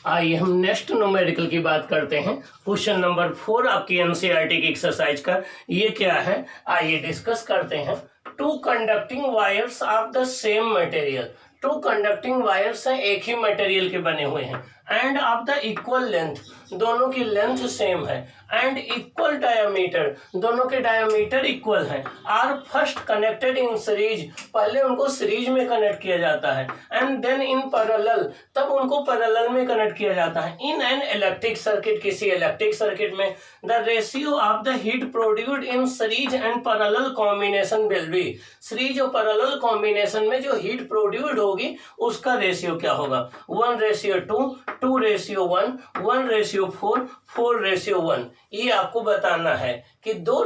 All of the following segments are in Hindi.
आइए हम नेक्स्ट न्यूमेरिकल की बात करते हैं। क्वेश्चन नंबर 4 आपकी एनसीईआरटी की एक्सरसाइज का ये क्या है, आइए डिस्कस करते हैं। Two conducting wires of the same material, two conducting wires हैं एक ही मटेरियल के बने हुए हैं, and of the equal length, दोनों की लेंथ सेम है, एंड इक्वल डायमीटर, दोनों के डायमीटर इक्वल हैं, are first connected in series, पहले उनको सीरीज में कनेक्ट किया जाता है, एंड देन इन पैरेलल, तब उनको पैरेलल में कनेक्ट किया जाता है, इन एन इलेक्ट्रिक सर्किट, किसी इलेक्ट्रिक सर्किट में, the ratio of the heat produced in series and parallel combination will be, series और पैरेलल कॉम्बिनेशन में जो हीट प्रोड्यूस्ड होगी उसका रेशियो क्या होगा, 1:2, 2:1, 1:4, 4:1। ये आपको बताना है कि दो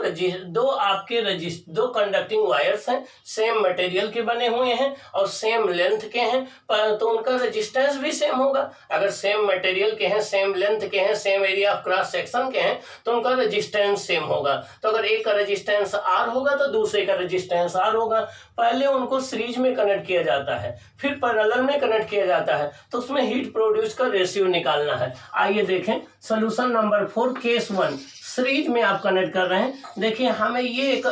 कंडक्टिंग वायर्स हैं, सेम मटेरियल के बने हुए हैं और सेम लेंथ के हैं, तो उनका रेजिस्टेंस भी सेम होगा। अगर सेम मटेरियल के हैं, सेम लेंथ के हैं, same area of cross section के हैं तो उनका रेजिस्टेंस सेम होगा। तो अगर एक का रेजिस्टेंस आर होगा तो दूसरे का रेजिस्टेंस आर होगा। पहले उनको सीरीज में कनेक्ट किया जाता है, फिर पैरेलल में कनेक्ट किया जाता है, तो उसमें हीट प्रोड्यूस का रेशियो निकालना है। आइए देखें सोल्यूशन नंबर 4 केस 1, सीरीज में आप कनेक्ट कर रहे हैं। देखिए हमें ये एक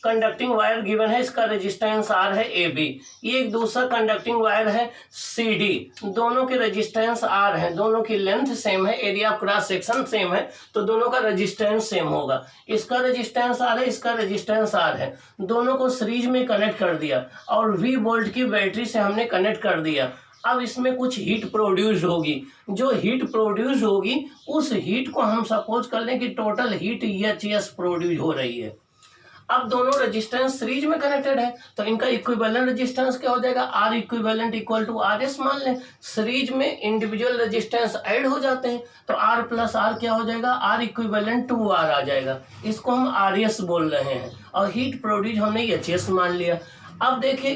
कंडक्टिंग वायर गिवन है, इसका रेजिस्टेंस आर है ए बी, ये एक दूसरा कंडक्टिंग वायर है सी डी, दोनों के रेजिस्टेंस आर है, दोनों की लेंथ सेम है, area of cross section same है, तो दोनों का रेजिस्टेंस सेम होगा। इसका रेजिस्टेंस आर है, इसका रेजिस्टेंस आर है, दोनों को सीरीज में कनेक्ट कर दिया और वी वोल्ट की बैटरी से हमने कनेक्ट कर दिया। अब इसमें कुछ हीट प्रोड्यूस होगी, जो हीट प्रोड्यूस होगी उस हीट को हम सपोज कर लें कि टोटल हीट EHS प्रोड्यूस हो रही है। अब दोनों रेजिस्टेंस सीरीज में कनेक्टेड है तो इनका इक्विवेलेंट रेजिस्टेंस क्या हो जाएगा, R equivalent equal to R S मान लें। सीरीज में इंडिविजुअल रेजिस्टेंस ऐड हो जाते हैं तो आर प्लस आर क्या हो जाएगा, आर इक्विवेलेंट टू आर आ जाएगा, इसको हम आर एस बोल रहे हैं, और हीट प्रोड्यूस हमने EHS मान लिया। अब देखिए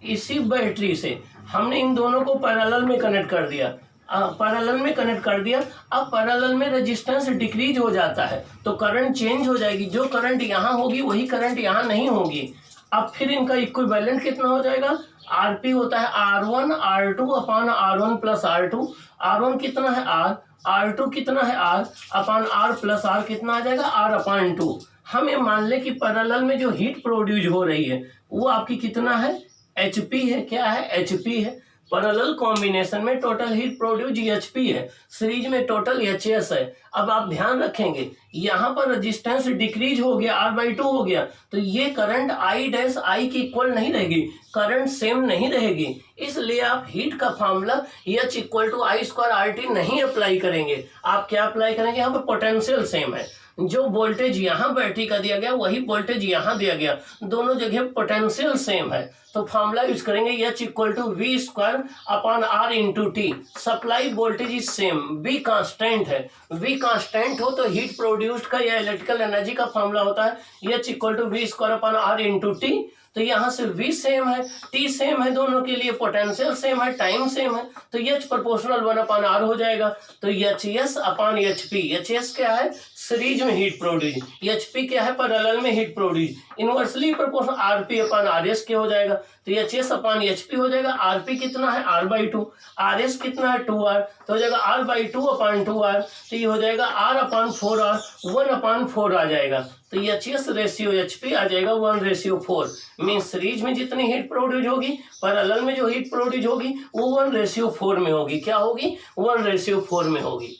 इसी बैटरी से हमने इन दोनों को पैरेलल में कनेक्ट कर दिया, पैरेलल में कनेक्ट कर दिया। अब पैरेलल में रेजिस्टेंस डिक्रीज हो जाता है तो करंट चेंज हो जाएगी, जो करंट यहाँ होगी वही करंट यहाँ नहीं होगी। अब फिर इनका इक्विवेलेंट कितना हो जाएगा, आरपी होता है R1 R2 अपान R1 प्लस R2, R1 कितना है R, R2 कितना है R अपान R प्लस R कितना आ जाएगा, R अपान 2। हम ये मान लें कि पैरेलल में जो हीट प्रोड्यूस हो रही है वो आपकी कितना है, HP है, क्या है, HP है। पैरेलल कॉम्बिनेशन में टोटल हीट प्रोड्यूस HP है, सीरीज में टोटल HS है। अब आप ध्यान रखेंगे यहाँ पर रेजिस्टेंस डिक्रीज हो गया, R/2 हो गया, तो ये करंट I' की इक्वल नहीं रहेगी, करंट सेम नहीं रहेगी, इसलिए आप हीट का फार्मूला H = I² RT नहीं अप्लाई करेंगे। आप क्या अप्लाई करेंगे, यहाँ पर पोटेंशियल सेम है, जो वोल्टेज यहाँ बैटरी का दिया गया वही वोल्टेज यहाँ दिया गया, दोनों जगह पोटेंशियल सेम है, तो फार्मूला यूज करेंगे H = V² upon R × T। Supply voltage is same, V constant है, V कांस्टेंट हो तो हीट प्रोड्यूस्ड का या इलेक्ट्रिकल एनर्जी का फार्मूला होता है H = V² अपान R × T। तो यहाँ से V सेम है, T सेम है, दोनों के लिए पोटेंशियल सेम है, टाइम सेम है, तो H प्रोपोर्शनल 1/R हो जाएगा। तो HS अपान HP, HS क्या है, सीरीज में हीट प्रोड्यूस, HP क्या है, पैरेलल में heat produce, inversely proportional RP अपान RS क्या हो जाएगा, तो HS अपान HP हो जाएगा। RP कितना है, R/2, RS कितना है, 2R, तो हो जाएगा R/2 अपान 2R, तो ये हो जाएगा R अपान 4R, 1/4 आ जाएगा। तो HS रेशियो HP आ जाएगा 1:4। मीन सीरीज में जितनी हीट प्रोड्यूस होगी पैरेलल में जो हीट प्रोड्यूस होगी वो 1:4 में होगी। क्या होगी, 1:4 में होगी।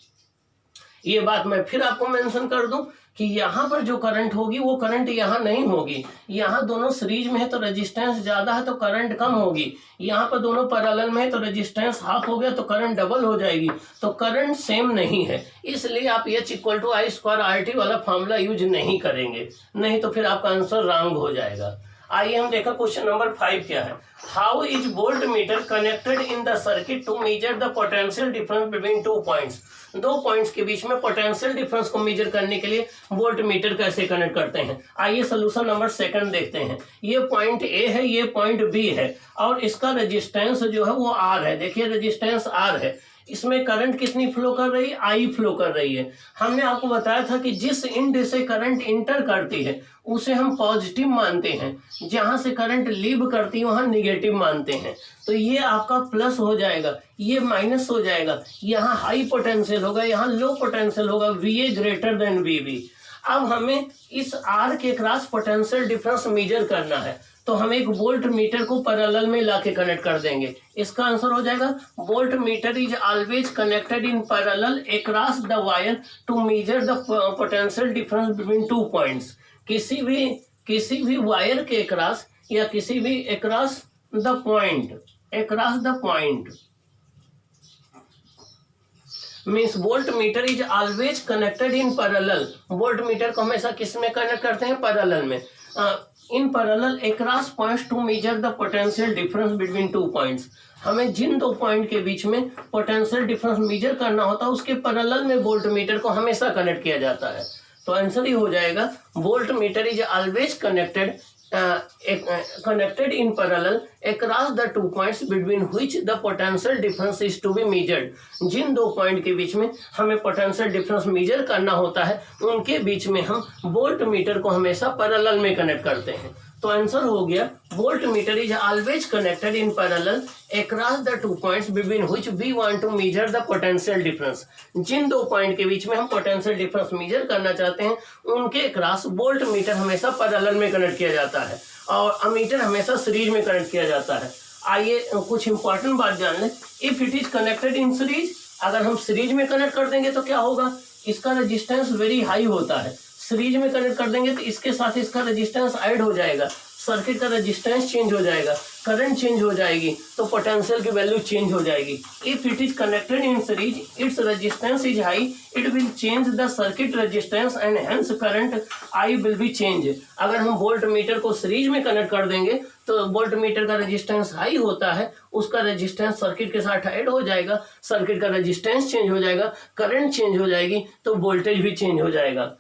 ये बात मैं फिर आपको मेंशन कर दूं कि यहाँ पर जो करंट होगी वो करंट यहाँ नहीं होगी, यहाँ दोनों सीरीज में है तो रेजिस्टेंस ज्यादा है तो करंट कम होगी, यहाँ पर दोनों पैरेलल में है तो रेजिस्टेंस हाफ हो गया तो करंट डबल हो जाएगी, तो करंट सेम नहीं है, इसलिए आप H = I² RT वाला फार्मूला यूज नहीं करेंगे, नहीं तो फिर आपका आंसर रॉन्ग हो जाएगा। आइए हम देखा क्वेश्चन नंबर 5 क्या है। How is volt meter connected in the circuit to measure the potential difference between 2 points, 2 points के बीच में पोटेंशियल डिफरेंस को मेजर करने के लिए वोल्ट मीटर कैसे कनेक्ट करते हैं। आइए सोल्यूशन नंबर 2 देखते हैं। ये पॉइंट A है, ये पॉइंट B है और इसका रेजिस्टेंस जो है वो R है। देखिए रेजिस्टेंस R है, इसमें करंट कितनी फ्लो कर रही है, आई फ्लो कर रही है। हमने आपको बताया था कि जिस एंड से करंट इंटर करती है उसे हम पॉजिटिव मानते हैं, जहां से करंट लीव करती है वहां निगेटिव मानते हैं। तो ये आपका प्लस हो जाएगा, ये माइनस हो जाएगा, यहाँ हाई पोटेंशियल होगा, यहाँ लो पोटेंशियल होगा, VA ग्रेटर देन VB। अब हमें इस R के क्रॉस पोटेंशियल डिफरेंस मेजर करना है, तो हम एक वोल्ट मीटर को पैरेलल में लाके कनेक्ट कर देंगे। इसका आंसर हो जाएगा volt meter is always connected in parallel across the wire to measure the potential difference between 2 points. किसी भी वायर के अक्रॉस या किसी भी across the point means volt meter is always connected in parallel. Volt meter को हमेशा किस में कनेक्ट करते हैं, पैरेलल में। In parallel across points to measure the potential difference between 2 points. हमें जिन 2 पॉइंट के बीच में पोटेंशियल डिफरेंस मेजर करना होता है उसके पैरेलल में वोल्ट मीटर को हमेशा कनेक्ट किया जाता है। तो आंसर ही हो जाएगा volt meter is always connected in parallel across the 2 points between which the potential difference is to be measured। जिन 2 पॉइंट के बीच में हमें पोटेंशियल डिफरेंस मेजर करना होता है उनके बीच में हम वोल्ट मीटर को हमेशा पैरेलल में कनेक्ट करते हैं। तो आंसर हो गया volt meter is always connected in parallel across the 2 points between which we want to measure the potential difference। जिन 2 पॉइंट के बीच में हम पोटेंशियल डिफरेंस मेजर करना चाहते हैं उनके क्रॉस वोल्ट मीटर हमेशा पैरेलल में कनेक्ट किया जाता है और अमीटर हमेशा सीरीज में कनेक्ट किया जाता है। आइए कुछ इंपॉर्टेंट बात जान लें। If it is connected in series, अगर हम सीरीज में कनेक्ट कर देंगे तो क्या होगा, इसका रेजिस्टेंस वेरी हाई होता है। सीरीज में कनेक्ट कर देंगे तो इसके साथ इसका रेजिस्टेंस ऐड हो जाएगा, सर्किट का रेजिस्टेंस चेंज हो जाएगा, करंट चेंज हो जाएगी, तो पोटेंशियल की वैल्यू चेंज हो जाएगी। If it is connected in series its resistance is high, it will change the circuit resistance and hence current I will be change. अगर हम वोल्ट मीटर को सीरीज में कनेक्ट कर देंगे तो वोल्ट मीटर का रेजिस्टेंस हाई होता है, उसका रेजिस्टेंस सर्किट के साथ ऐड हो जाएगा, सर्किट का रेजिस्टेंस चेंज हो जाएगा, करंट चेंज हो जाएगी, तो वोल्टेज भी चेंज हो जाएगा।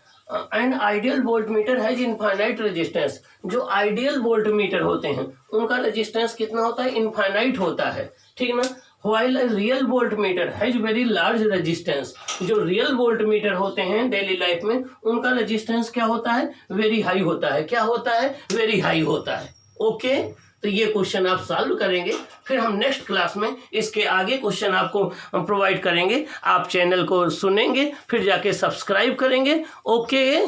And ideal volt meter has infinite resistance. जो आइडियल वोल्ट मीटर होते हैं उनका रेजिस्टेंस कितना होता है, इनफाइनाइट होता है, ठीक ना। While real volt meter has very large resistance. जो रियल वोल्ट मीटर होते हैं डेली लाइफ में उनका रेजिस्टेंस क्या होता है, वेरी हाई होता है। क्या होता है, वेरी हाई होता है। ओके, तो ये क्वेश्चन आप सॉल्व करेंगे, फिर हम नेक्स्ट क्लास में इसके आगे क्वेश्चन आपको प्रोवाइड करेंगे। आप चैनल को सुनेंगे, फिर जाके सब्सक्राइब करेंगे। ओके।